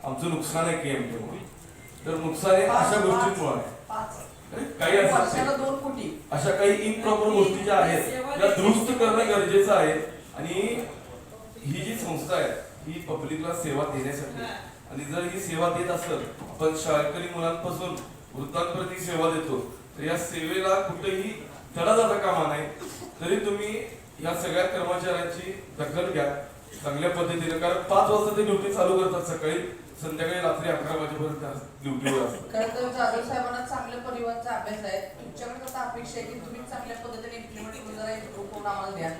आमचं नुकसान आहे केएमटी तर नुकसान हे अशा गोष्टींमुळे आहे. काही अशा काही इम्प्रॉपर गोष्टी ज्या आहेत त्या दुरुस्त करणं गरजेचं आहे. आणि ही जी संस्था आहे ही पब्लिकला सेवा देण्यासाठी, आणि जर ही सेवा देत असेल, आपण शाळकरी मुलांपासून वृद्धांपर्यंत ही सेवा देतो, तर या सेवेला कुठेही तडा जाता कामा नाही. तरी तुम्ही या सगळ्या कर्मचाऱ्यांची दखल घ्या चांगल्या पद्धतीने, कारण 5 वाजता ते ड्युटी चालू करतात, सकाळी संध्याकाळी रात्री 11 वाजेपर्यंत ड्युटीवर असतात. खरं तर जाधव साहेबांना चांगल्या परिवाराचा अभ्यास आहे. तुमच्याकडे आता अपेक्षा आहे की तुम्ही चांगल्या पद्धतीने इम्प्लिमेंट करून जरा रिपोर्ट आम्हाला द्या.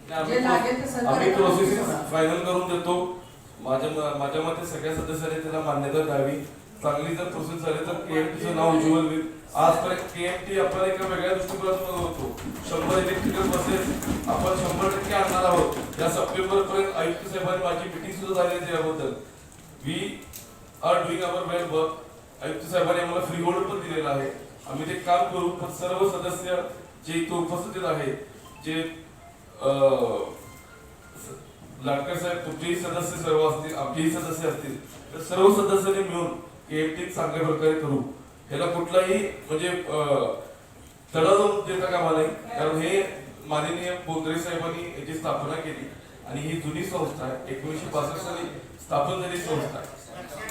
आम्ही प्रोसेसिंग फायनल करून देतो. माझ्या मते सगळ्या सदस्यांनी त्याला मान्यता द्यावी. चांगली जर प्रोसेस झाली तर केएमटीचं नाव उज्ज्वल होईल. आजपर्यंत केएमटी आपण एका वेगळ्या दृष्टिकोनातून होतो. 100 इलेक्ट्रिकल बसेस आपण 100% आणणार आहोत. या सप्टेंबर पर्यंत आयुक्त साहेबांनी माझी मिटिंग सुद्धा झाली त्याबद्दल. We are doing our well work. आयुक्त साहेबांनी आम्हाला फ्री होल्ड पण दिलेला आहे. आम्ही ते काम करू. पण सर्व सदस्य जे इथे उपस्थित आहेत, जे लाटकर साहेब तुमचेही सदस्य सर्व असतील, आमचेही सदस्य असतील, तर सर्व सदस्यांनी मिळून केएमटी चांगल्या प्रकारे करू. याला कुठलाही म्हणजे तडा जाऊन देता कामा नाही. कारण हे माननीय बोंद्रे साहेबांनी याची स्थापना केली आणि ही जुनी संस्था आहे. 1962 साली स्थापन झालेली संस्था आहे.